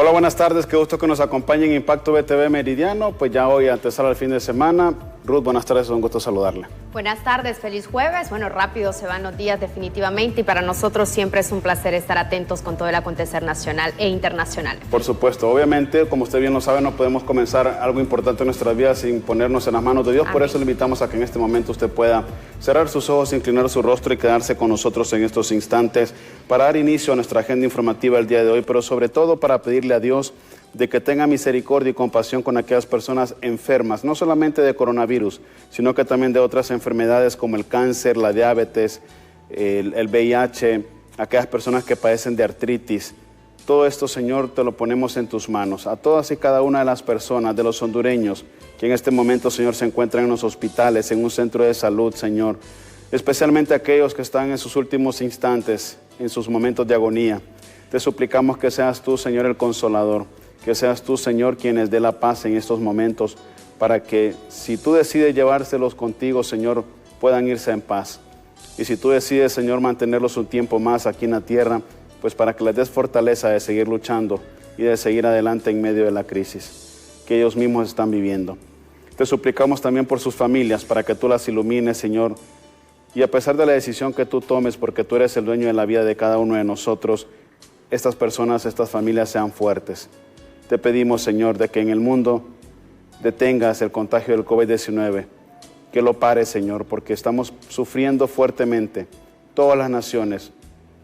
Hola, buenas tardes, qué gusto que nos acompañen en Impacto BTV Meridiano, pues ya hoy antesala al fin de semana. Ruth, buenas tardes, un gusto saludarle. Buenas tardes, feliz jueves. Bueno, rápido se van los días definitivamente y para nosotros siempre es un placer estar atentos con todo el acontecer nacional e internacional. Por supuesto, obviamente, como usted bien lo sabe, no podemos comenzar algo importante en nuestras vidas sin ponernos en las manos de Dios. Amén. Por eso le invitamos a que en este momento usted pueda cerrar sus ojos, inclinar su rostro y quedarse con nosotros en estos instantes para dar inicio a nuestra agenda informativa el día de hoy, pero sobre todo para pedirle a Dios de que tenga misericordia y compasión con aquellas personas enfermas, no solamente de coronavirus, sino que también de otras enfermedades como el cáncer, la diabetes, el VIH, aquellas personas que padecen de artritis. Todo esto, Señor, te lo ponemos en tus manos. A todas y cada una de las personas, de los hondureños, que en este momento, Señor, se encuentran en los hospitales, en un centro de salud, Señor, especialmente aquellos que están en sus últimos instantes, en sus momentos de agonía. Te suplicamos que seas tú, Señor, el consolador. Que seas tú, Señor, quien les dé la paz en estos momentos, para que si tú decides llevárselos contigo, Señor, puedan irse en paz. Y si tú decides, Señor, mantenerlos un tiempo más aquí en la tierra, pues para que les des fortaleza de seguir luchando y de seguir adelante en medio de la crisis que ellos mismos están viviendo. Te suplicamos también por sus familias, para que tú las ilumines, Señor, y a pesar de la decisión que tú tomes, porque tú eres el dueño de la vida de cada uno de nosotros, estas personas, estas familias sean fuertes. Te pedimos, Señor, de que en el mundo detengas el contagio del COVID-19, que lo pares, Señor, porque estamos sufriendo fuertemente. Todas las naciones,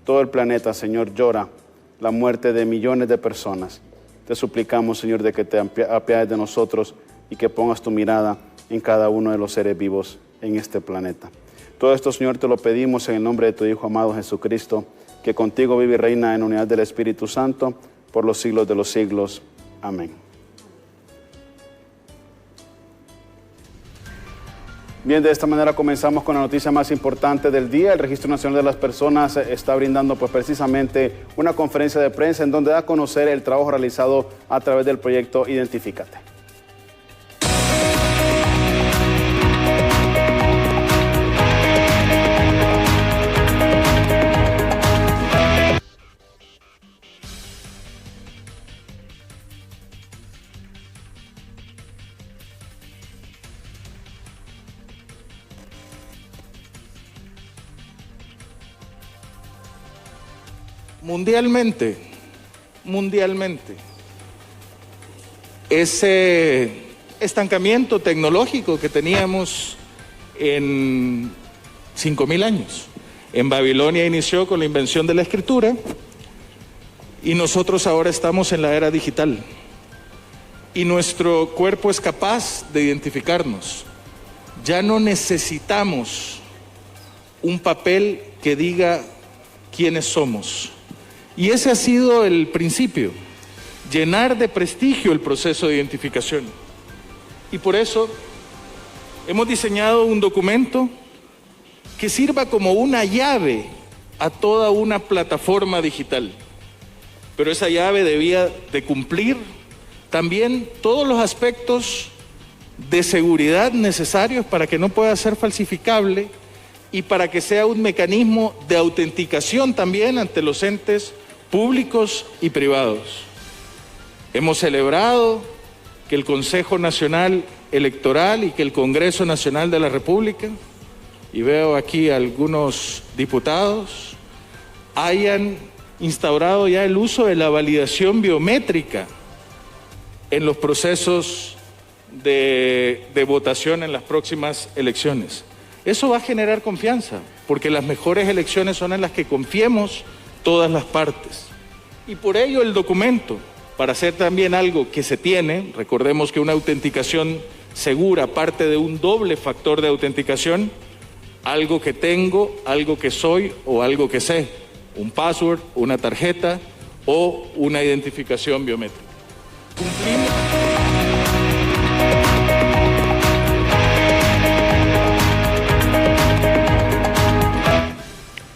todo el planeta, Señor, llora la muerte de millones de personas. Te suplicamos, Señor, de que te apiades de nosotros y que pongas tu mirada en cada uno de los seres vivos en este planeta. Todo esto, Señor, te lo pedimos en el nombre de tu Hijo amado Jesucristo, que contigo vive y reina en unidad del Espíritu Santo por los siglos de los siglos. Amén. Bien, de esta manera comenzamos con la noticia más importante del día. El Registro Nacional de las Personas está brindando pues precisamente una conferencia de prensa en donde da a conocer el trabajo realizado a través del proyecto Identifícate. Mundialmente, ese estancamiento tecnológico que teníamos en 5.000 años. En Babilonia inició con la invención de la escritura y nosotros ahora estamos en la era digital. Y nuestro cuerpo es capaz de identificarnos. Ya no necesitamos un papel que diga quiénes somos. Y ese ha sido el principio, llenar de prestigio el proceso de identificación. Y por eso hemos diseñado un documento que sirva como una llave a toda una plataforma digital. Pero esa llave debía de cumplir también todos los aspectos de seguridad necesarios para que no pueda ser falsificable y para que sea un mecanismo de autenticación también ante los entes públicos y privados. Hemos celebrado que el Consejo Nacional Electoral y que el Congreso Nacional de la República, y veo aquí algunos diputados, hayan instaurado ya el uso de la validación biométrica en los procesos de votación en las próximas elecciones. Eso va a generar confianza, porque las mejores elecciones son en las que confiemos todas las partes. Y por ello el documento, para hacer también algo que se tiene, recordemos que una autenticación segura parte de un doble factor de autenticación, algo que tengo, algo que soy o algo que sé, un password, una tarjeta o una identificación biométrica. Cumplimos.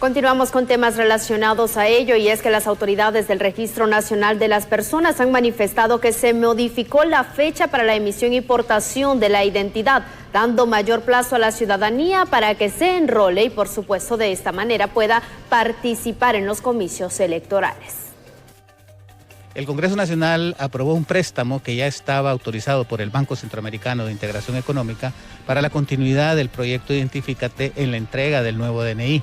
Continuamos con temas relacionados a ello y es que las autoridades del Registro Nacional de las Personas han manifestado que se modificó la fecha para la emisión y portación de la identidad, dando mayor plazo a la ciudadanía para que se enrole y por supuesto de esta manera pueda participar en los comicios electorales. El Congreso Nacional aprobó un préstamo que ya estaba autorizado por el Banco Centroamericano de Integración Económica para la continuidad del proyecto Identifícate en la entrega del nuevo DNI.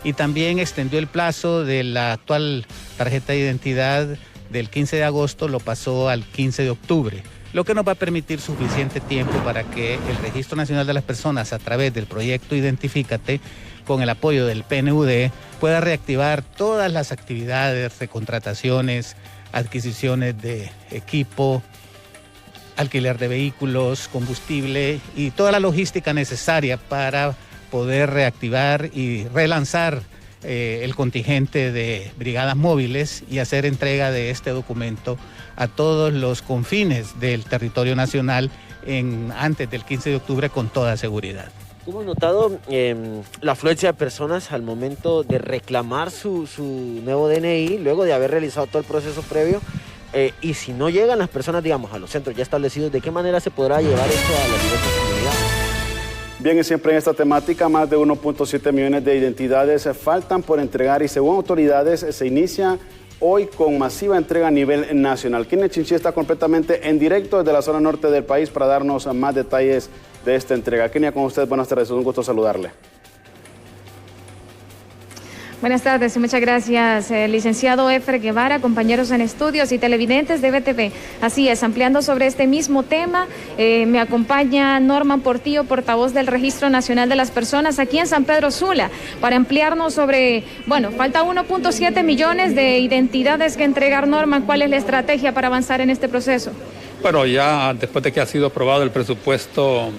Y también extendió el plazo de la actual tarjeta de identidad del 15 de agosto, lo pasó al 15 de octubre, lo que nos va a permitir suficiente tiempo para que el Registro Nacional de las Personas, a través del proyecto Identifícate, con el apoyo del PNUD, pueda reactivar todas las actividades, recontrataciones, adquisiciones de equipo, alquiler de vehículos, combustible y toda la logística necesaria para poder reactivar y relanzar el contingente de brigadas móviles y hacer entrega de este documento a todos los confines del territorio nacional antes del 15 de octubre con toda seguridad. ¿Cómo han notado la afluencia de personas al momento de reclamar su nuevo DNI, luego de haber realizado todo el proceso previo? Y si no llegan las personas, digamos, a los centros ya establecidos, ¿de qué manera se podrá llevar esto a las diversas comunidades? Bien, y siempre en esta temática, más de 1.7 millones de identidades faltan por entregar y según autoridades se inicia hoy con masiva entrega a nivel nacional. Kenia Chinchí está completamente en directo desde la zona norte del país para darnos más detalles de esta entrega. Kenia, con usted, buenas tardes, es un gusto saludarle. Buenas tardes y muchas gracias, licenciado Efre Guevara, compañeros en estudios y televidentes de BTV. Así es, ampliando sobre este mismo tema, me acompaña Norman Portillo, portavoz del Registro Nacional de las Personas aquí en San Pedro Sula, para ampliarnos sobre, bueno, falta 1.7 millones de identidades que entregar. Norman, ¿cuál es la estrategia para avanzar en este proceso? Bueno, ya después de que ha sido aprobado el presupuesto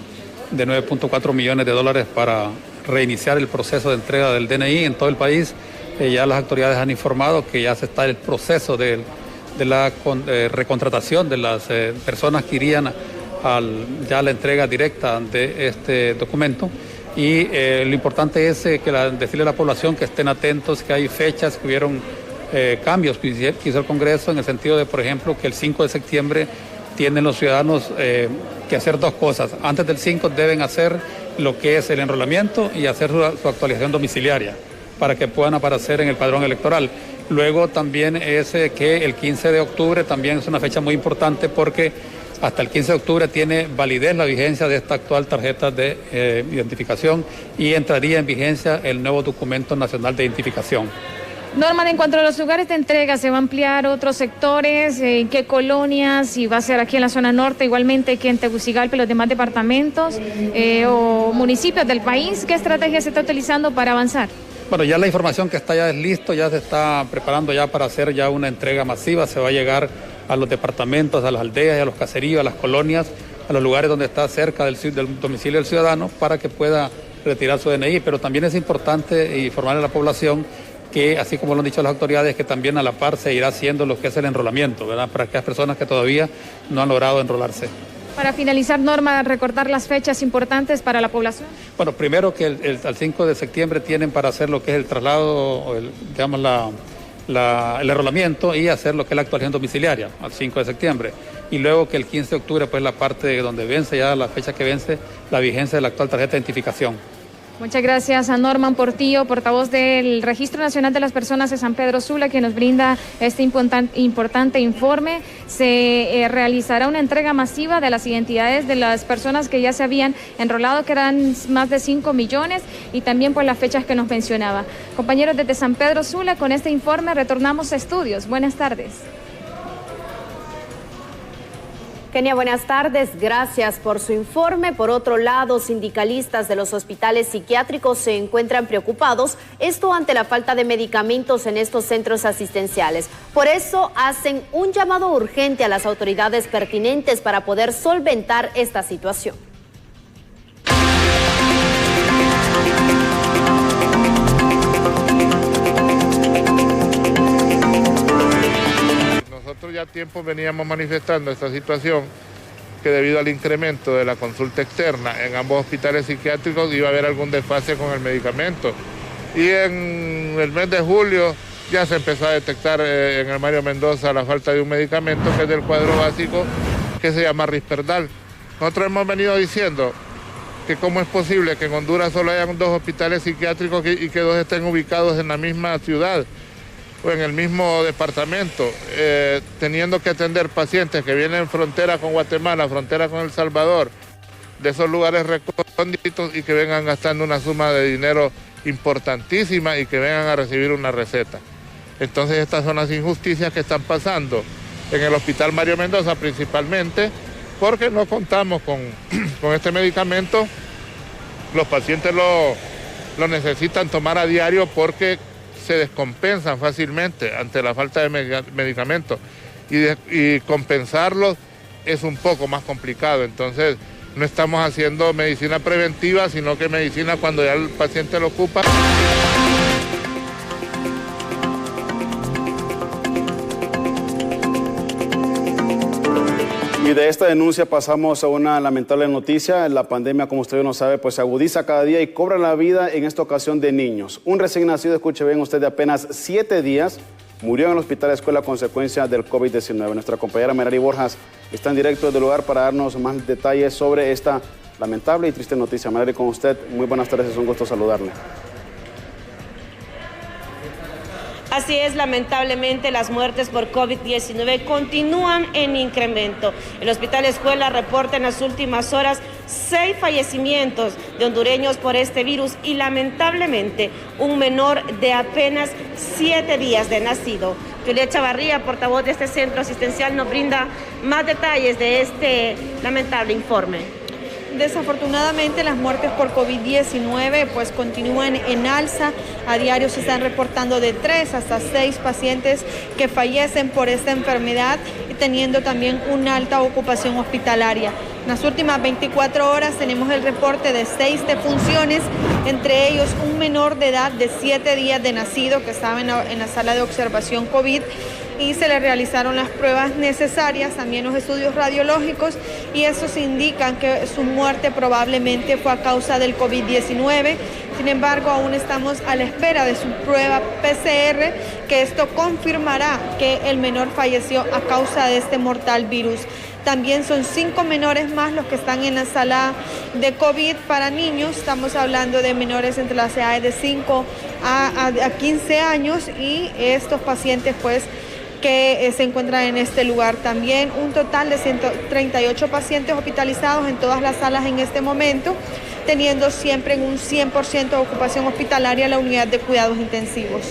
de 9.4 millones de dólares para reiniciar el proceso de entrega del DNI en todo el país, ya las autoridades han informado que ya se está el proceso de la recontratación de las personas que irían ya a la entrega directa de este documento. Y lo importante es decirle a la población que estén atentos, que hay fechas, que hubieron cambios que hizo el Congreso en el sentido de, por ejemplo, que el 5 de septiembre tienen los ciudadanos que hacer dos cosas. Antes del 5 deben hacer lo que es el enrolamiento y hacer su actualización domiciliaria para que puedan aparecer en el padrón electoral. Luego también es que el 15 de octubre también es una fecha muy importante porque hasta el 15 de octubre tiene validez la vigencia de esta actual tarjeta de identificación y entraría en vigencia el nuevo documento nacional de identificación. Norman, en cuanto a los lugares de entrega, ¿se va a ampliar otros sectores? ¿En qué colonias? ¿Si va a ser aquí en la zona norte, igualmente que en Tegucigalpa y los demás departamentos o municipios del país? ¿Qué estrategia se está utilizando para avanzar? Bueno, ya la información que está ya es listo, ya se está preparando ya para hacer ya una entrega masiva. Se va a llegar a los departamentos, a las aldeas, a los caseríos, a las colonias, a los lugares donde está cerca del domicilio del ciudadano para que pueda retirar su DNI. Pero también es importante informar a la población que, así como lo han dicho las autoridades, que también a la par se irá haciendo lo que es el enrolamiento, ¿verdad? Para aquellas personas que todavía no han logrado enrolarse. Para finalizar, Norma, recordar las fechas importantes para la población. Bueno, primero que al 5 de septiembre tienen para hacer lo que es el traslado, el enrolamiento y hacer lo que es la actualización domiciliaria al 5 de septiembre. Y luego que el 15 de octubre, pues la parte donde vence ya la fecha que vence la vigencia de la actual tarjeta de identificación. Muchas gracias a Norman Portillo, portavoz del Registro Nacional de las Personas de San Pedro Sula, que nos brinda este importante informe. Se realizará una entrega masiva de las identidades de las personas que ya se habían enrolado, que eran más de 5 millones, y también por las fechas que nos mencionaba. Compañeros, desde San Pedro Sula, con este informe retornamos a estudios. Buenas tardes. Kenia, buenas tardes. Gracias por su informe. Por otro lado, sindicalistas de los hospitales psiquiátricos se encuentran preocupados, esto ante la falta de medicamentos en estos centros asistenciales. Por eso hacen un llamado urgente a las autoridades pertinentes para poder solventar esta situación. Nosotros ya tiempo veníamos manifestando esta situación, que debido al incremento de la consulta externa en ambos hospitales psiquiátricos iba a haber algún desfase con el medicamento. Y en el mes de julio ya se empezó a detectar en el Mario Mendoza la falta de un medicamento que es del cuadro básico, que se llama Risperdal. Nosotros hemos venido diciendo que cómo es posible que en Honduras solo hayan 2 hospitales psiquiátricos y que 2 estén ubicados en la misma ciudad. o en el mismo departamento, teniendo que atender pacientes que vienen en frontera con Guatemala, frontera con El Salvador, de esos lugares recónditos y que vengan gastando una suma de dinero importantísima y que vengan a recibir una receta. Entonces estas son las injusticias que están pasando en el Hospital Mario Mendoza principalmente, porque no contamos con este medicamento. Los pacientes lo necesitan tomar a diario porque se descompensan fácilmente ante la falta de medicamentos y compensarlos es un poco más complicado. Entonces no estamos haciendo medicina preventiva, sino que medicina cuando ya el paciente lo ocupa. Y de esta denuncia pasamos a una lamentable noticia. La pandemia, como usted no sabe, pues se agudiza cada día y cobra la vida, en esta ocasión, de niños. Un recién nacido, escuche bien usted, de apenas 7 días, murió en el hospital escuela a consecuencia del COVID-19. Nuestra compañera Merari Borjas está en directo desde el lugar para darnos más detalles sobre esta lamentable y triste noticia. Merari, con usted, muy buenas tardes, es un gusto saludarle. Así es, lamentablemente las muertes por COVID-19 continúan en incremento. El Hospital Escuela reporta en las últimas horas 6 fallecimientos de hondureños por este virus y lamentablemente un menor de apenas 7 días de nacido. Juliet Chavarría, portavoz de este centro asistencial, nos brinda más detalles de este lamentable informe. Desafortunadamente las muertes por COVID-19 pues continúan en alza. A diario se están reportando de 3 hasta 6 pacientes que fallecen por esta enfermedad y teniendo también una alta ocupación hospitalaria. En las últimas 24 horas tenemos el reporte de 6 defunciones, entre ellos un menor de edad de 7 días de nacido que estaba en la sala de observación COVID, y se le realizaron las pruebas necesarias, también los estudios radiológicos, y esos indican que su muerte probablemente fue a causa del COVID-19. Sin embargo, aún estamos a la espera de su prueba PCR, que esto confirmará que el menor falleció a causa de este mortal virus. También son 5 menores más los que están en la sala de COVID para niños. Estamos hablando de menores entre las edades de 5 a 15 años y estos pacientes pues que se encuentran en este lugar. También un total de 138 pacientes hospitalizados en todas las salas en este momento, teniendo siempre en un 100% de ocupación hospitalaria la unidad de cuidados intensivos.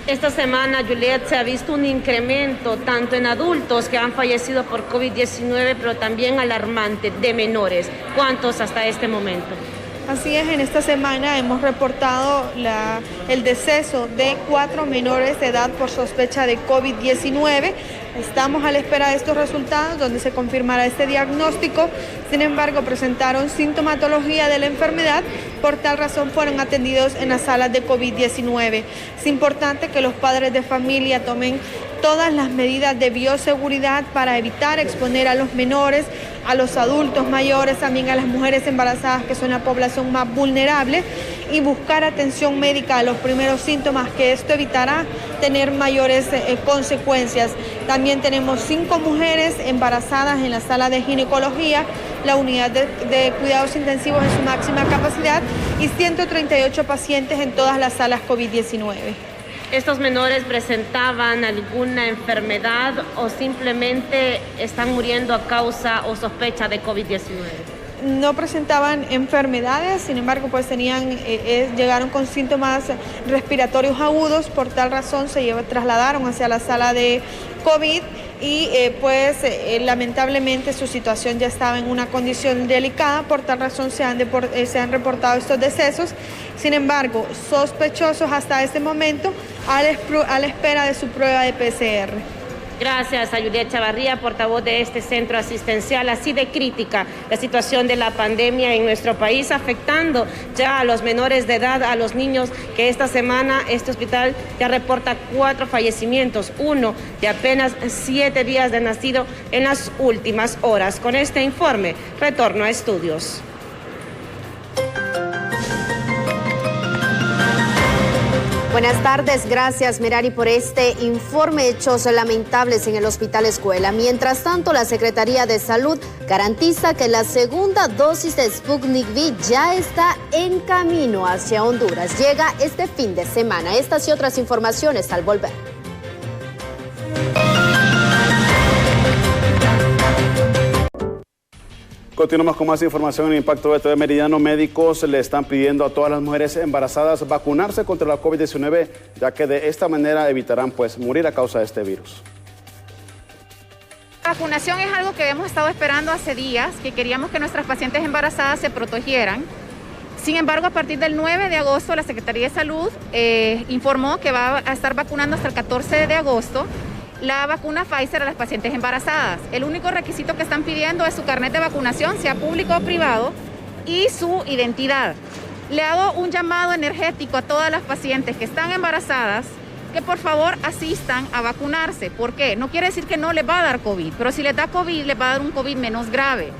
Esta semana, Juliet, se ha visto un incremento tanto en adultos que han fallecido por COVID-19, pero también alarmante de menores. ¿Cuántos hasta este momento? Así es, en esta semana hemos reportado el deceso de 4 menores de edad por sospecha de COVID-19. Estamos a la espera de estos resultados, donde se confirmará este diagnóstico. Sin embargo, presentaron sintomatología de la enfermedad, por tal razón fueron atendidos en las salas de COVID-19. Es importante que los padres de familia tomen todas las medidas de bioseguridad para evitar exponer a los menores, a los adultos mayores, también a las mujeres embarazadas, que son la población más vulnerable, y buscar atención médica a los primeros síntomas, que esto evitará tener mayores consecuencias. También tenemos 5 mujeres embarazadas en la sala de ginecología, la unidad de cuidados intensivos en su máxima capacidad, y 138 pacientes en todas las salas COVID-19. ¿Estos menores presentaban alguna enfermedad o simplemente están muriendo a causa o sospecha de COVID-19? No presentaban enfermedades, sin embargo, pues llegaron con síntomas respiratorios agudos. Por tal razón se trasladaron hacia la sala de COVID y lamentablemente su situación ya estaba en una condición delicada. Por tal razón se han reportado estos decesos. Sin embargo, sospechosos hasta este momento, a la espera de su prueba de PCR. Gracias a Juliet Chavarría, portavoz de este centro asistencial. Así de crítica la situación de la pandemia en nuestro país, afectando ya a los menores de edad, a los niños, que esta semana este hospital ya reporta 4 fallecimientos, uno de apenas 7 días de nacido en las últimas horas. Con este informe, retorno a estudios. Buenas tardes, gracias Merari por este informe. Hechos lamentables en el Hospital Escuela. Mientras tanto, la Secretaría de Salud garantiza que la segunda dosis de Sputnik V ya está en camino hacia Honduras. Llega este fin de semana. Estas y otras informaciones al volver. Continuamos con más información en Impacto de TV Meridiano. Médicos le están pidiendo a todas las mujeres embarazadas vacunarse contra la COVID-19, ya que de esta manera evitarán morir a causa de este virus. La vacunación es algo que hemos estado esperando hace días, que queríamos que nuestras pacientes embarazadas se protegieran. Sin embargo, a partir del 9 de agosto, la Secretaría de Salud informó que va a estar vacunando hasta el 14 de agosto la vacuna Pfizer a las pacientes embarazadas. El único requisito que están pidiendo es su carnet de vacunación, sea público o privado, y su identidad. Le hago un llamado energético a todas las pacientes que están embarazadas que por favor asistan a vacunarse. ¿Por qué? No quiere decir que no les va a dar COVID, pero si les da COVID, les va a dar un COVID menos grave.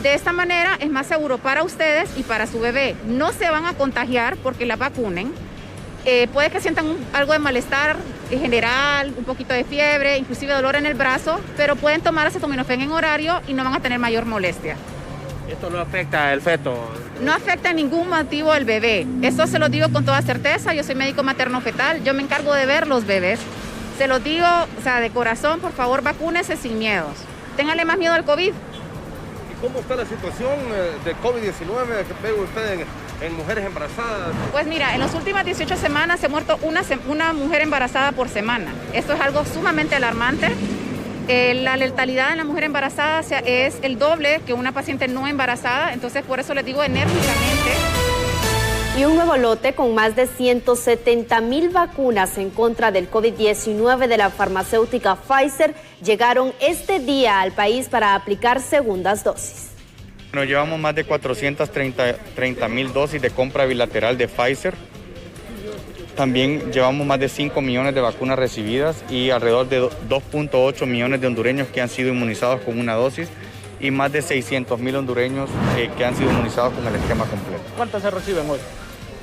De esta manera es más seguro para ustedes y para su bebé. No se van a contagiar porque la vacunen. Puede que sientan algo de malestar general, un poquito de fiebre, inclusive dolor en el brazo, pero pueden tomar acetaminofén en horario y no van a tener mayor molestia. ¿Esto no afecta al feto? No afecta en ningún motivo al bebé. Esto se lo digo con toda certeza. Yo soy médico materno-fetal, yo me encargo de ver los bebés. Se los digo, de corazón, por favor, vacúnese sin miedos. Ténganle más miedo al COVID. ¿Y cómo está la situación de COVID-19 que ve usted en mujeres embarazadas? Pues mira, en las últimas 18 semanas se ha muerto una mujer embarazada por semana. Esto es algo sumamente alarmante. La letalidad en la mujer embarazada es el doble que una paciente no embarazada, entonces por eso les digo enérgicamente. Y un nuevo lote con más de 170,000 vacunas en contra del COVID-19 de la farmacéutica Pfizer llegaron este día al país para aplicar segundas dosis. Nos llevamos más de 430,000 dosis de compra bilateral de Pfizer. También llevamos más de 5 millones de vacunas recibidas y alrededor de 2.8 millones de hondureños que han sido inmunizados con una dosis y más de 600,000 hondureños que han sido inmunizados con el esquema completo. ¿Cuántas se reciben hoy?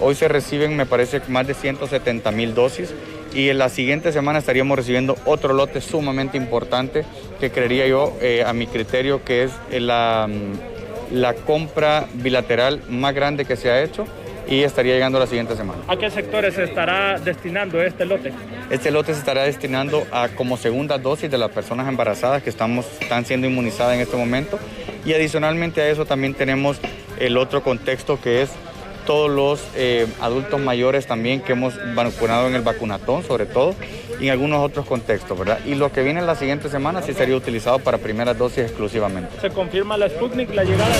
Hoy se reciben, me parece, más de 170,000 dosis y en la siguiente semana estaríamos recibiendo otro lote sumamente importante que creería yo, a mi criterio, que es la compra bilateral más grande que se ha hecho y estaría llegando la siguiente semana. ¿A qué sectores se estará destinando este lote? Este lote se estará destinando a como segunda dosis de las personas embarazadas que están siendo inmunizadas en este momento y adicionalmente a eso también tenemos el otro contexto que es todos los adultos mayores también que hemos vacunado en el vacunatón sobre todo y en algunos otros contextos, ¿verdad? Y lo que viene en la siguiente semana sí sería utilizado para primeras dosis exclusivamente. ¿Se confirma la Sputnik, la llegada?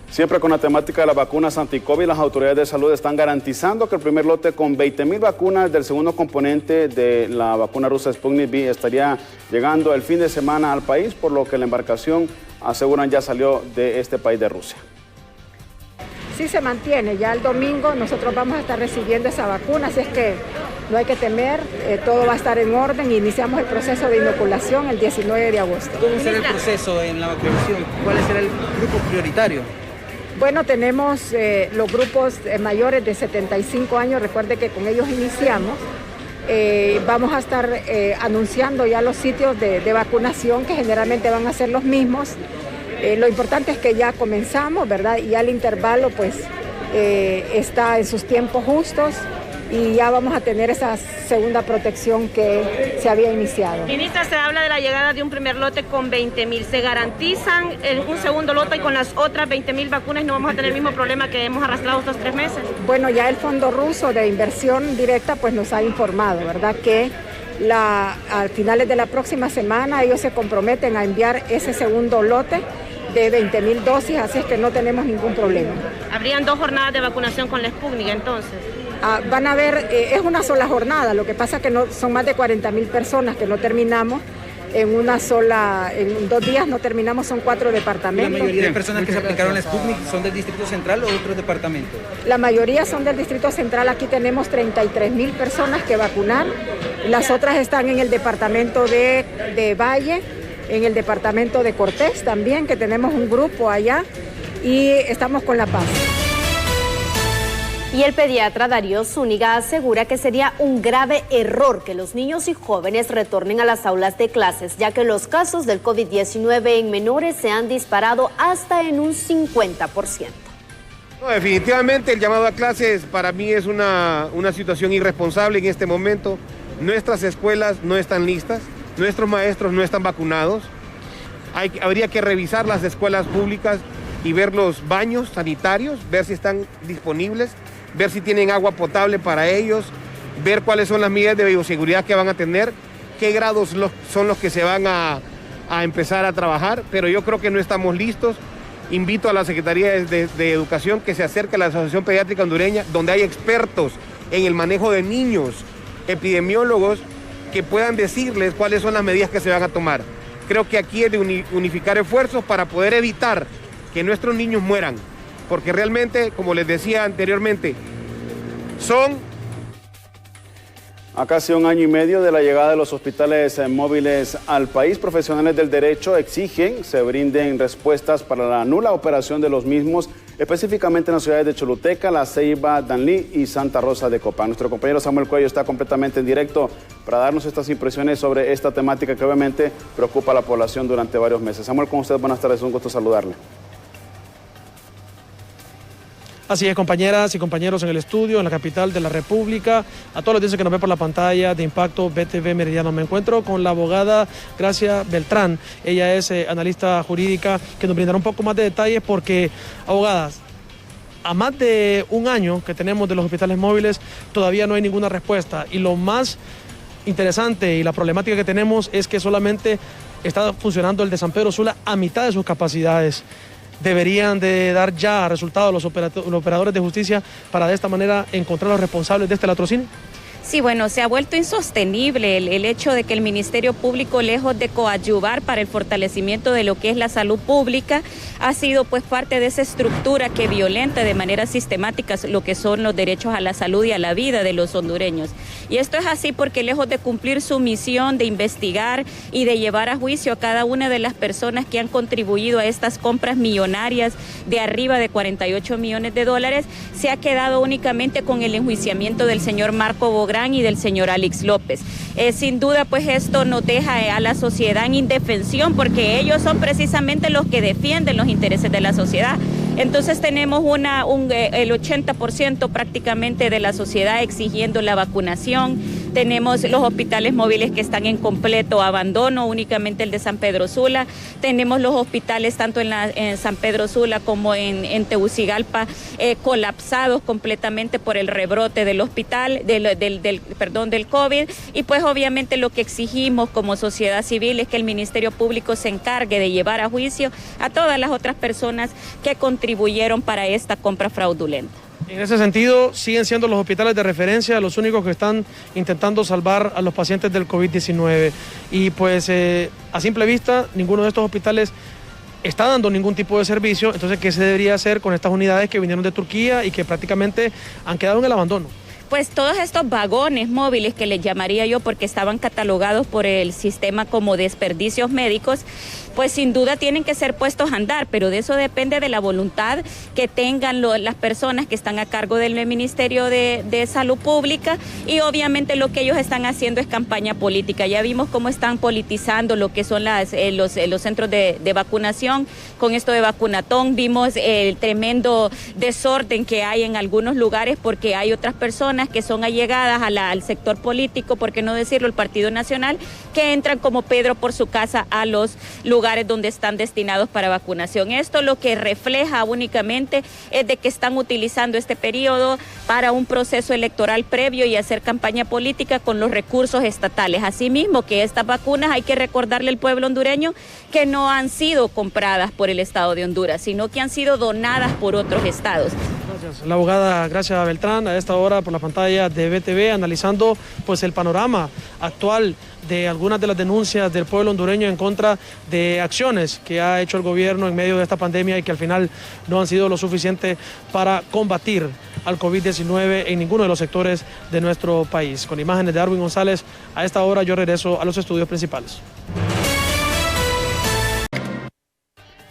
Siempre con la temática de las vacunas anti-COVID, las autoridades de salud están garantizando que el primer lote con 20,000 vacunas del segundo componente de la vacuna rusa Sputnik V estaría llegando el fin de semana al país, por lo que la embarcación, aseguran, ya salió de este país de Rusia. Sí se mantiene, ya el domingo nosotros vamos a estar recibiendo esa vacuna, así es que no hay que temer, todo va a estar en orden. Iniciamos el proceso de inoculación el 19 de agosto. ¿Cómo será el proceso en la vacunación? ¿Cuál será el grupo prioritario? Bueno, tenemos los grupos mayores de 75 años, recuerde que con ellos iniciamos. Vamos a estar anunciando ya los sitios de vacunación que generalmente van a ser los mismos. Lo importante es que ya comenzamos, ¿verdad? Y ya el intervalo pues está en sus tiempos justos y ya vamos a tener esa segunda protección que se había iniciado. Ministra, se habla de la llegada de un primer lote con 20,000. ¿Se garantizan un segundo lote y con las otras 20,000 vacunas no vamos a tener el mismo problema que hemos arrastrado estos 3 meses? Bueno, ya el Fondo Ruso de Inversión Directa pues nos ha informado, ¿verdad? Que a finales de la próxima semana ellos se comprometen a enviar ese segundo lote de 20,000 dosis, así es que no tenemos ningún problema. ¿Habrían 2 jornadas de vacunación con la Sputnik entonces? Van a ver, es una sola jornada, lo que pasa es que son más de 40,000 personas que no terminamos en 2 días, no terminamos, son 4 departamentos. ¿La mayoría de personas que se aplicaron la Sputnik son del Distrito Central o de otros departamentos? La mayoría son del Distrito Central, aquí tenemos 33,000 personas que vacunar, las otras están en el departamento de Valle, en el departamento de Cortés también, que tenemos un grupo allá, y estamos con La Paz. Y el pediatra Darío Zúñiga asegura que sería un grave error que los niños y jóvenes retornen a las aulas de clases, ya que los casos del COVID-19 en menores se han disparado hasta en un 50%. No, definitivamente el llamado a clases para mí es una situación irresponsable en este momento. Nuestras escuelas no están listas, nuestros maestros no están vacunados. Habría que revisar las escuelas públicas y ver los baños sanitarios, ver si están disponibles, ver si tienen agua potable para ellos, ver cuáles son las medidas de bioseguridad que van a tener, qué grados son los que se van a empezar a trabajar, pero yo creo que no estamos listos. Invito a la Secretaría de Educación que se acerque a la Asociación Pediátrica Hondureña, donde hay expertos en el manejo de niños, epidemiólogos, que puedan decirles cuáles son las medidas que se van a tomar. Creo que aquí es de unificar esfuerzos para poder evitar que nuestros niños mueran, porque realmente, como les decía anteriormente, A casi un año y medio de la llegada de los hospitales móviles al país, profesionales del derecho exigen se brinden respuestas para la nula operación de los mismos, específicamente en las ciudades de Choluteca, La Ceiba, Danlí y Santa Rosa de Copán. Nuestro compañero Samuel Cuello está completamente en directo para darnos estas impresiones sobre esta temática que obviamente preocupa a la población durante varios meses. Samuel, con usted, buenas tardes, un gusto saludarle. Así es, compañeras y compañeros en el estudio, en la capital de la República, a todos los días que nos ven por la pantalla de Impacto BTV Meridiano. Me encuentro con la abogada Gracia Beltrán. Ella es analista jurídica, que nos brindará un poco más de detalles porque, abogadas, a más de un año que tenemos de los hospitales móviles, todavía no hay ninguna respuesta. Y lo más interesante y la problemática que tenemos es que solamente está funcionando el de San Pedro Sula a mitad de sus capacidades. Deberían de dar ya resultados los operadores de justicia para de esta manera encontrar a los responsables de este latrocinio. Sí, bueno, se ha vuelto insostenible el hecho de que el Ministerio Público, lejos de coadyuvar para el fortalecimiento de lo que es la salud pública, ha sido pues parte de esa estructura que violenta de manera sistemática lo que son los derechos a la salud y a la vida de los hondureños. Y esto es así porque lejos de cumplir su misión de investigar y de llevar a juicio a cada una de las personas que han contribuido a estas compras millonarias de arriba de 48 millones de dólares, se ha quedado únicamente con el enjuiciamiento del señor Marco Bográn y del señor Alex López. Sin duda, pues esto nos deja a la sociedad en indefensión porque ellos son precisamente los que defienden los intereses de la sociedad. Entonces tenemos el 80% prácticamente de la sociedad exigiendo la vacunación. Tenemos los hospitales móviles que están en completo abandono, únicamente el de San Pedro Sula. Tenemos los hospitales tanto en San Pedro Sula como en Tegucigalpa colapsados completamente por el rebrote del hospital, del COVID. Y pues obviamente lo que exigimos como sociedad civil es que el Ministerio Público se encargue de llevar a juicio a todas las otras personas que contribuyeron para esta compra fraudulenta. En ese sentido, siguen siendo los hospitales de referencia los únicos que están intentando salvar a los pacientes del COVID-19. Y pues a simple vista, ninguno de estos hospitales está dando ningún tipo de servicio. Entonces, ¿qué se debería hacer con estas unidades que vinieron de Turquía y que prácticamente han quedado en el abandono? Pues todos estos vagones móviles que les llamaría yo porque estaban catalogados por el sistema como desperdicios médicos, pues sin duda tienen que ser puestos a andar, pero de eso depende de la voluntad que tengan las personas que están a cargo del Ministerio de Salud Pública y obviamente lo que ellos están haciendo es campaña política. Ya vimos cómo están politizando lo que son los centros de vacunación con esto de vacunatón, vimos el tremendo desorden que hay en algunos lugares porque hay otras personas que son allegadas al sector político, por qué no decirlo, el Partido Nacional, que entran como Pedro por su casa a los lugares donde están destinados para vacunación. Esto lo que refleja únicamente es de que están utilizando este periodo para un proceso electoral previo y hacer campaña política con los recursos estatales. Asimismo, que estas vacunas hay que recordarle al pueblo hondureño que no han sido compradas por el Estado de Honduras, sino que han sido donadas por otros estados. Gracias. La abogada Gracia Beltrán a esta hora por la pantalla de BTV analizando pues el panorama actual de algunas de las denuncias del pueblo hondureño en contra de acciones que ha hecho el gobierno en medio de esta pandemia y que al final no han sido lo suficiente para combatir al COVID-19 en ninguno de los sectores de nuestro país. Con imágenes de Arwin González, a esta hora yo regreso a los estudios principales.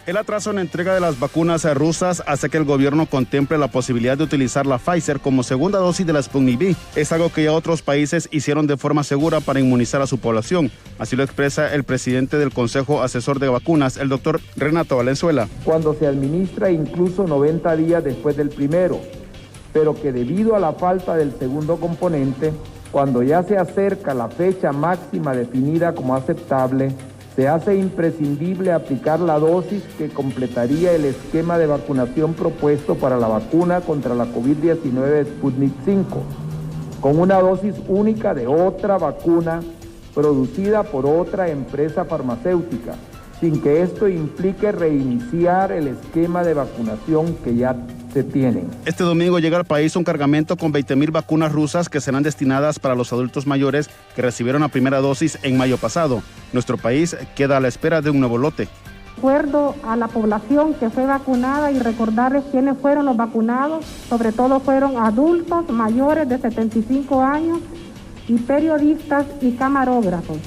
El atraso en la entrega de las vacunas rusas hace que el gobierno contemple la posibilidad de utilizar la Pfizer como segunda dosis de la Sputnik V. Es algo que ya otros países hicieron de forma segura para inmunizar a su población. Así lo expresa el presidente del Consejo Asesor de Vacunas, el doctor Renato Valenzuela. Cuando se administra incluso 90 días después del primero, pero que debido a la falta del segundo componente, cuando ya se acerca la fecha máxima definida como aceptable, Se hace imprescindible aplicar la dosis que completaría el esquema de vacunación propuesto para la vacuna contra la COVID-19 Sputnik V, con una dosis única de otra vacuna producida por otra empresa farmacéutica, sin que esto implique reiniciar el esquema de vacunación que ya se tiene. Este domingo llega al país un cargamento con 20,000 vacunas rusas que serán destinadas para los adultos mayores que recibieron la primera dosis en mayo pasado. Nuestro país queda a la espera de un nuevo lote. De acuerdo a la población que fue vacunada y recordarles quiénes fueron los vacunados, sobre todo fueron adultos mayores de 75 años y periodistas y camarógrafos.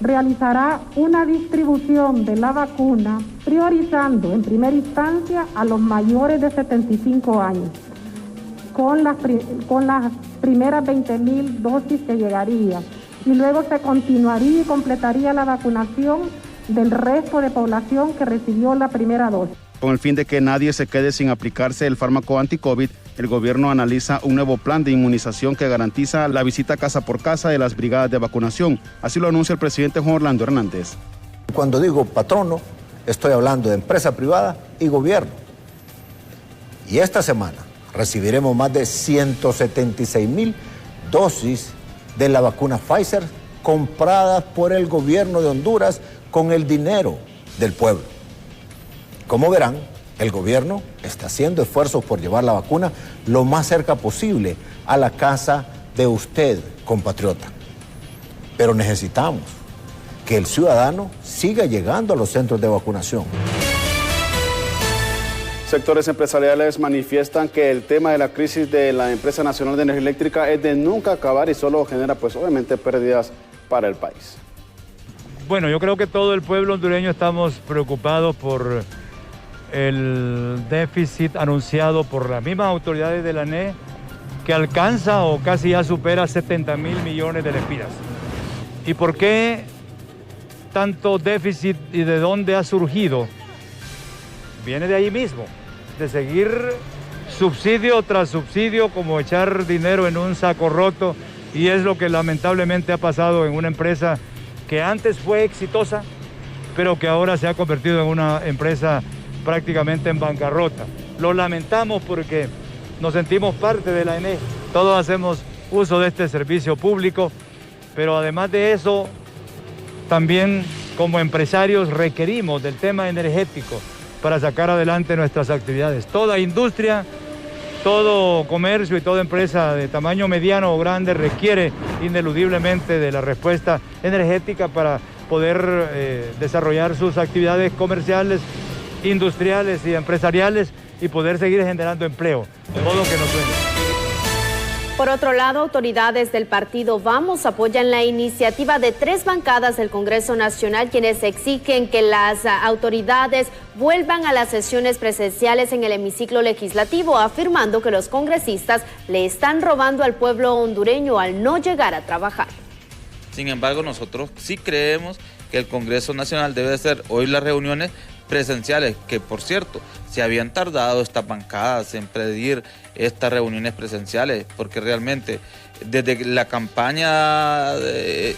Realizará una distribución de la vacuna priorizando en primera instancia a los mayores de 75 años, con las primeras 20,000 dosis que llegaría, y luego se continuaría y completaría la vacunación del resto de población que recibió la primera dosis. Con el fin de que nadie se quede sin aplicarse el fármaco anti-COVID, el gobierno analiza un nuevo plan de inmunización que garantiza la visita casa por casa de las brigadas de vacunación. Así lo anuncia el presidente Juan Orlando Hernández. Cuando digo patrono, estoy hablando de empresa privada y gobierno. Y esta semana recibiremos más de 176,000 dosis de la vacuna Pfizer compradas por el gobierno de Honduras con el dinero del pueblo. Como verán, el gobierno está haciendo esfuerzos por llevar la vacuna lo más cerca posible a la casa de usted, compatriota. Pero necesitamos que el ciudadano siga llegando a los centros de vacunación. Sectores empresariales manifiestan que el tema de la crisis de la Empresa Nacional de Energía Eléctrica es de nunca acabar y solo genera, pues obviamente, pérdidas para el país. Bueno, yo creo que todo el pueblo hondureño estamos preocupados por el déficit anunciado por las mismas autoridades de la ANE, que alcanza o casi ya supera 70,000 millones de lempiras. ¿Y por qué tanto déficit y de dónde ha surgido? Viene de ahí mismo, de seguir subsidio tras subsidio, como echar dinero en un saco roto, y es lo que lamentablemente ha pasado en una empresa que antes fue exitosa, pero que ahora se ha convertido en una empresa prácticamente en bancarrota. Lo lamentamos porque nos sentimos parte de la ENE, todos hacemos uso de este servicio público, pero además de eso, también como empresarios requerimos del tema energético para sacar adelante nuestras actividades. Toda industria, todo comercio y toda empresa de tamaño mediano o grande requiere ineludiblemente de la respuesta energética para poder desarrollar sus actividades comerciales, industriales y empresariales y poder seguir generando empleo, de modo que nos suene. Por otro lado, autoridades del partido Vamos apoyan la iniciativa de 3 bancadas del Congreso Nacional, quienes exigen que las autoridades vuelvan a las sesiones presenciales en el hemiciclo legislativo, afirmando que los congresistas le están robando al pueblo hondureño al no llegar a trabajar. Sin embargo, nosotros sí creemos que el Congreso Nacional debe hacer hoy las reuniones presenciales, que por cierto, se habían tardado estas bancadas en pedir estas reuniones presenciales, porque realmente desde la campaña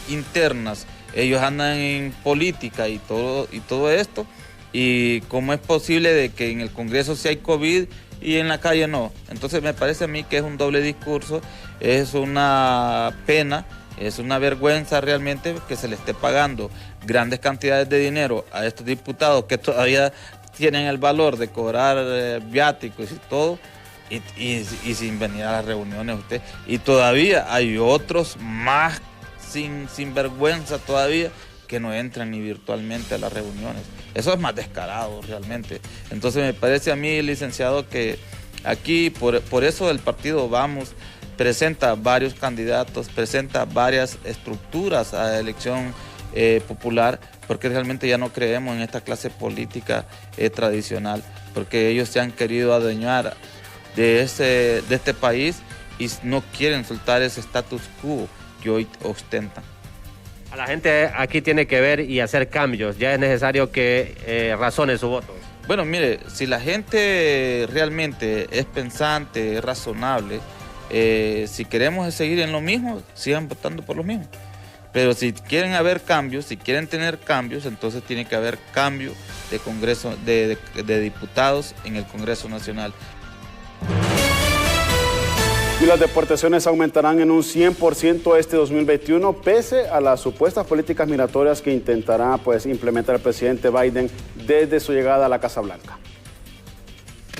internas, ellos andan en política y todo esto, y cómo es posible de que en el Congreso sí hay COVID y en la calle no. Entonces me parece a mí que es un doble discurso, es una pena, es una vergüenza realmente que se le esté pagando grandes cantidades de dinero a estos diputados que todavía tienen el valor de cobrar viáticos y todo, y sin venir a las reuniones usted. Y todavía hay otros más sin vergüenza todavía que no entran ni virtualmente a las reuniones. Eso es más descarado realmente. Entonces me parece a mí, licenciado, que aquí por eso el partido Vamos presenta varios candidatos, presenta varias estructuras a la elección popular, porque realmente ya no creemos en esta clase política tradicional, porque ellos se han querido adueñar de este país y no quieren soltar ese status quo que hoy ostentan. A la gente aquí tiene que ver y hacer cambios, ya es necesario que razone su voto. Bueno, mire, si la gente realmente es pensante, es razonable, si queremos seguir en lo mismo, sigan votando por lo mismo. Pero si quieren haber cambios, si quieren tener cambios, entonces tiene que haber cambio de Congreso, de diputados en el Congreso Nacional. Y las deportaciones aumentarán en un 100% este 2021, pese a las supuestas políticas migratorias que intentará implementar el presidente Biden desde su llegada a la Casa Blanca.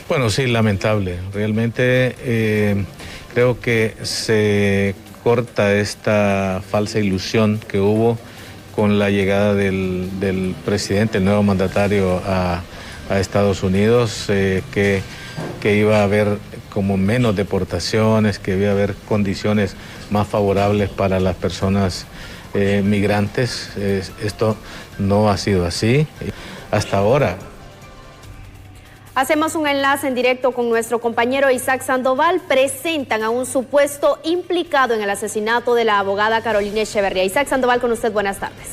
Bueno, sí, lamentable. Realmente creo que se corta esta falsa ilusión que hubo con la llegada del presidente, el nuevo mandatario a Estados Unidos, que iba a haber como menos deportaciones, que iba a haber condiciones más favorables para las personas migrantes. Esto no ha sido así hasta ahora. Hacemos un enlace en directo con nuestro compañero Isaac Sandoval. Presentan a un supuesto implicado en el asesinato de la abogada Carolina Echeverría. Isaac Sandoval, con usted, buenas tardes.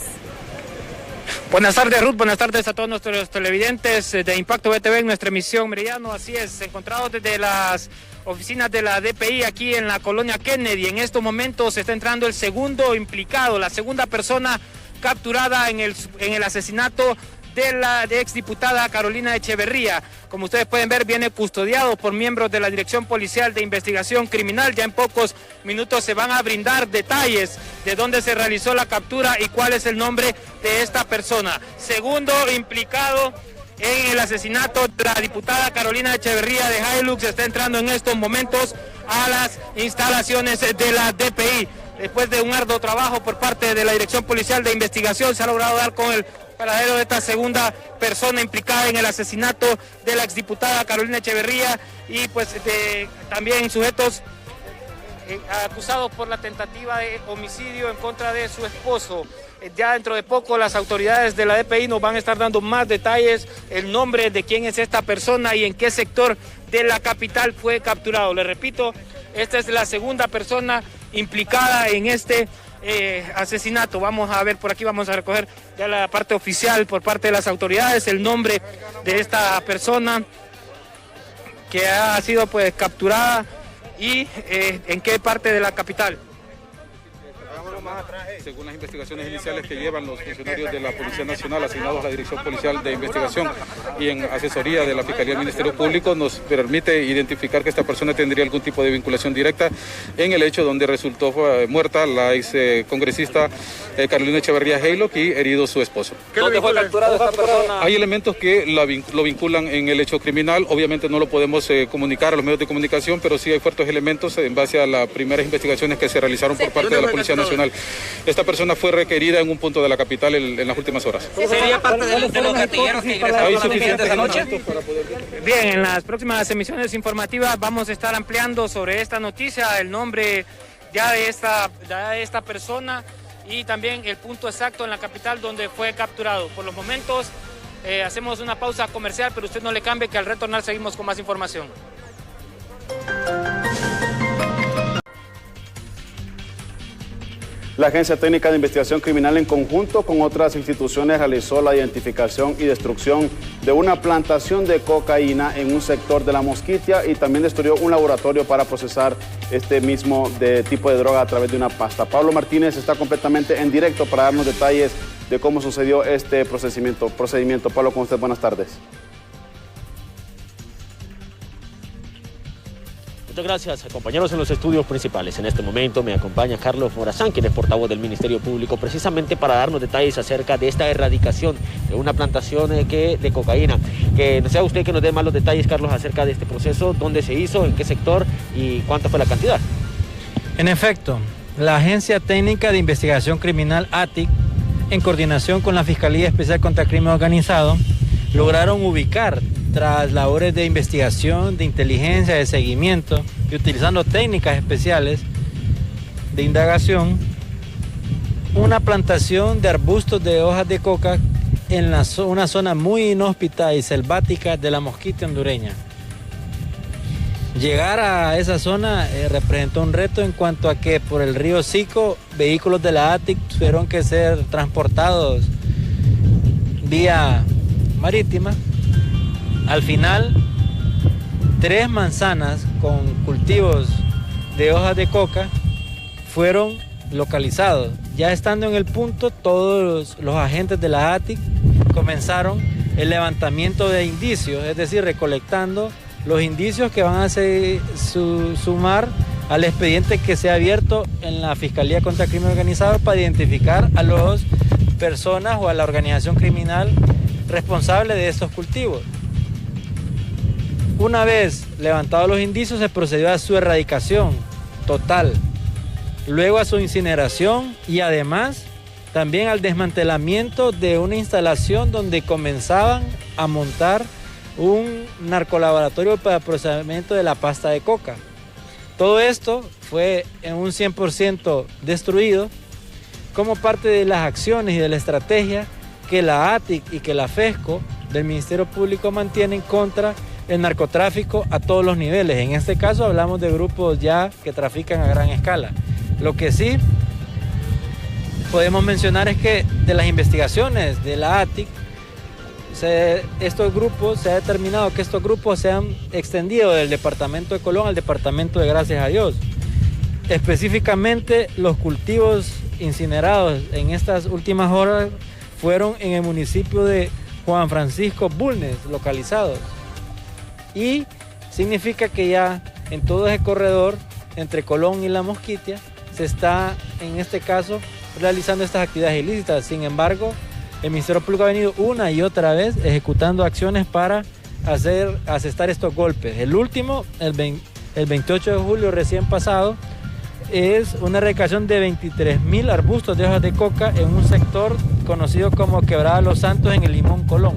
Buenas tardes, Ruth. Buenas tardes a todos nuestros televidentes de Impacto BTV en nuestra emisión Meridiano. Así es, encontrados desde las oficinas de la DPI aquí en la colonia Kennedy. En estos momentos se está entrando el segundo implicado, la segunda persona capturada en el asesinato de la exdiputada Carolina Echeverría. Como ustedes pueden ver, viene custodiado por miembros de la Dirección Policial de Investigación Criminal. Ya en pocos minutos se van a brindar detalles de dónde se realizó la captura y cuál es el nombre de esta persona. Segundo implicado en el asesinato de la diputada Carolina Echeverría de Hilux está entrando en estos momentos a las instalaciones de la DPI. Después de un arduo trabajo por parte de la Dirección Policial de Investigación, se ha logrado dar con el paradero de esta segunda persona implicada en el asesinato de la exdiputada Carolina Echeverría y pues también sujetos acusados por la tentativa de homicidio en contra de su esposo. Ya dentro de poco las autoridades de la DPI nos van a estar dando más detalles, el nombre de quién es esta persona y en qué sector de la capital fue capturado. Les repito, esta es la segunda persona implicada en este asesinato. Vamos a ver por aquí, vamos a recoger ya la parte oficial por parte de las autoridades, el nombre de esta persona que ha sido pues capturada y en qué parte de la capital. Según las investigaciones iniciales que llevan los funcionarios de la Policía Nacional asignados a la Dirección Policial de Investigación y en asesoría de la Fiscalía del Ministerio Público, nos permite identificar que esta persona tendría algún tipo de vinculación directa en el hecho donde resultó muerta la ex congresista Carolina Echeverría Hilux y herido su esposo. ¿Dónde fue capturada esta persona? Hay elementos que lo vinculan en el hecho criminal. Obviamente no lo podemos comunicar a los medios de comunicación, pero sí hay fuertes elementos en base a las primeras investigaciones que se realizaron por parte de la Policía Nacional. Esta persona fue requerida en un punto de la capital en las últimas horas. ¿Sería parte de los gatilleros que ingresaron a la vivienda esa noche? Bien, en las próximas emisiones informativas vamos a estar ampliando sobre esta noticia, el nombre ya de esta persona y también el punto exacto en la capital donde fue capturado. Por los momentos hacemos una pausa comercial, pero usted no le cambie, que al retornar seguimos con más información. La Agencia Técnica de Investigación Criminal, en conjunto con otras instituciones, realizó la identificación y destrucción de una plantación de cocaína en un sector de La Mosquitia y también destruyó un laboratorio para procesar este mismo tipo de droga a través de una pasta. Pablo Martínez está completamente en directo para darnos detalles de cómo sucedió este procedimiento. Pablo, con usted, buenas tardes. Muchas gracias, compañeros en los estudios principales. En este momento me acompaña Carlos Morazán, quien es portavoz del Ministerio Público, precisamente para darnos detalles acerca de esta erradicación de una plantación de cocaína. Que no sea usted que nos dé más los detalles, Carlos, acerca de este proceso, dónde se hizo, en qué sector y cuánta fue la cantidad. En efecto, la Agencia Técnica de Investigación Criminal, ATIC, en coordinación con la Fiscalía Especial contra el Crimen Organizado, lograron ubicar, tras labores de investigación, de inteligencia, de seguimiento y utilizando técnicas especiales de indagación, una plantación de arbustos de hojas de coca en una zona muy inhóspita y selvática de La Mosquitia hondureña. Llegar a esa zona representó un reto en cuanto a que por el río Sico vehículos de la ATIC tuvieron que ser transportados vía marítima. Al final, 3 manzanas con cultivos de hojas de coca fueron localizados. Ya estando en el punto, todos los agentes de la ATIC comenzaron el levantamiento de indicios, es decir, recolectando los indicios que van a sumar al expediente que se ha abierto en la Fiscalía contra el Crimen Organizado para identificar a las personas o a la organización criminal responsable de estos cultivos. Una vez levantados los indicios, se procedió a su erradicación total, luego a su incineración y además también al desmantelamiento de una instalación donde comenzaban a montar un narcolaboratorio para el procesamiento de la pasta de coca. Todo esto fue en un 100% destruido como parte de las acciones y de la estrategia que la ATIC y que la FESCO del Ministerio Público mantienen contra el narcotráfico a todos los niveles. En este caso hablamos de grupos ya que trafican a gran escala. Lo que sí podemos mencionar es que de las investigaciones de la ATIC, se ha determinado que estos grupos se han extendido del departamento de Colón al departamento de Gracias a Dios. Específicamente los cultivos incinerados en estas últimas horas fueron en el municipio de Juan Francisco Bulnes, localizados. Y significa que ya en todo ese corredor entre Colón y La Mosquitia se está, en este caso, realizando estas actividades ilícitas. Sin embargo, el Ministerio Público ha venido una y otra vez ejecutando acciones para asestar estos golpes. El último, el 28 de julio recién pasado, es una erradicación de 23.000 arbustos de hojas de coca en un sector conocido como Quebrada Los Santos en el Limón Colón.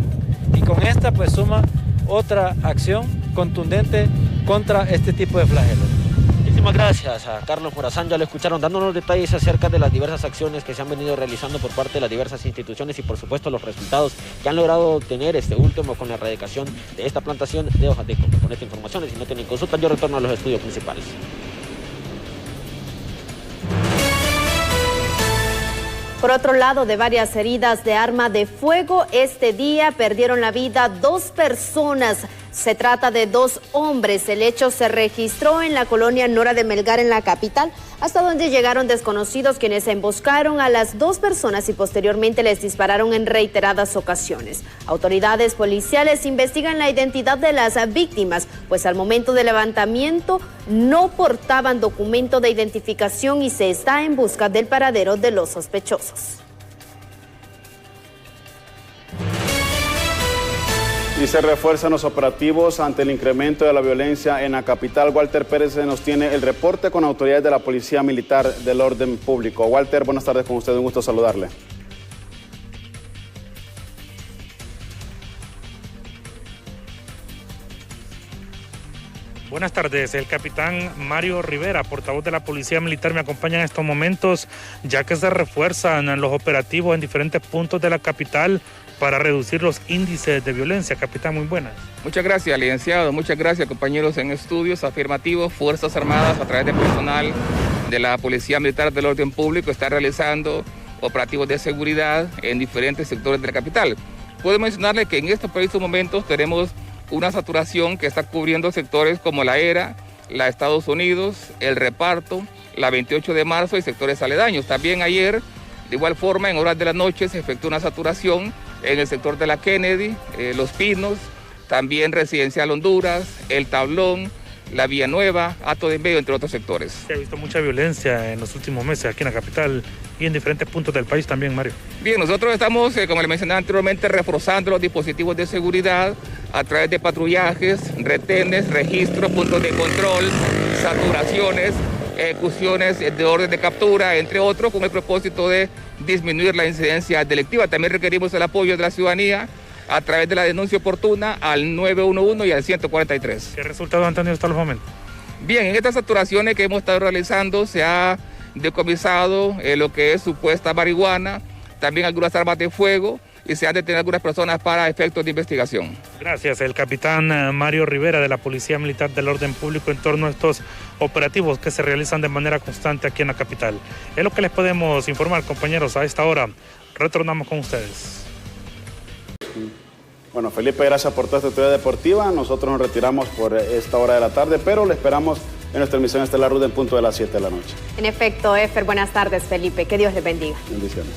Y con esta pues suma otra acción contundente contra este tipo de flagelos. Muchísimas gracias a Carlos Morazán, ya lo escucharon dándonos detalles acerca de las diversas acciones que se han venido realizando por parte de las diversas instituciones y por supuesto los resultados que han logrado obtener este último con la erradicación de esta plantación de hojas de coca. Con esta información, si no tienen consulta, yo retorno a los estudios principales. Por otro lado, de varias heridas de arma de fuego, este día perdieron la vida 2 personas. Se trata de 2 hombres. El hecho se registró en la colonia Nora de Melgar, en la capital, hasta donde llegaron desconocidos quienes emboscaron a las 2 personas y posteriormente les dispararon en reiteradas ocasiones. Autoridades policiales investigan la identidad de las víctimas, pues al momento del levantamiento no portaban documento de identificación y se está en busca del paradero de los sospechosos. Y se refuerzan los operativos ante el incremento de la violencia en la capital. Walter Pérez nos tiene el reporte con autoridades de la Policía Militar del Orden Público. Walter, buenas tardes con usted, un gusto saludarle. Buenas tardes, el capitán Mario Rivera, portavoz de la Policía Militar, me acompaña en estos momentos, ya que se refuerzan los operativos en diferentes puntos de la capital para reducir los índices de violencia. Capitán, muy buenas. Muchas gracias, licenciado. Muchas gracias, compañeros en estudios. Afirmativo, Fuerzas Armadas, a través de personal de la Policía Militar del Orden Público, está realizando operativos de seguridad en diferentes sectores de la capital. Puedo mencionarle que en estos precisos momentos tenemos una saturación que está cubriendo sectores como La Era, la Estados Unidos, el Reparto, la 28 de marzo y sectores aledaños. También ayer, de igual forma, en horas de la noche se efectuó una saturación en el sector de la Kennedy, Los Pinos, también Residencial Honduras, El Tablón, la Villanueva, Hato de Enmedio, entre otros sectores. Se ha visto mucha violencia en los últimos meses aquí en la capital y en diferentes puntos del país también, Mario. Bien, nosotros estamos, como le mencionaba anteriormente, reforzando los dispositivos de seguridad a través de patrullajes, retenes, registros, puntos de control, saturaciones, ejecuciones de orden de captura, entre otros, con el propósito de disminuir la incidencia delictiva. También requerimos el apoyo de la ciudadanía a través de la denuncia oportuna al 911 y al 143. ¿Qué resultados han tenido hasta los momentos? Bien, en estas saturaciones que hemos estado realizando se ha decomisado lo que es supuesta marihuana, también algunas armas de fuego, y se han detenido algunas personas para efectos de investigación. Gracias, el capitán Mario Rivera de la Policía Militar del Orden Público en torno a estos operativos que se realizan de manera constante aquí en la capital. Es lo que les podemos informar, compañeros, a esta hora. Retornamos con ustedes. Bueno, Felipe, gracias por toda esta actividad deportiva. Nosotros nos retiramos por esta hora de la tarde, pero le esperamos en nuestra emisión estelar Ruta en punto de las 7 de la noche. En efecto, Efer, buenas tardes, Felipe. Que Dios les bendiga. Bendiciones.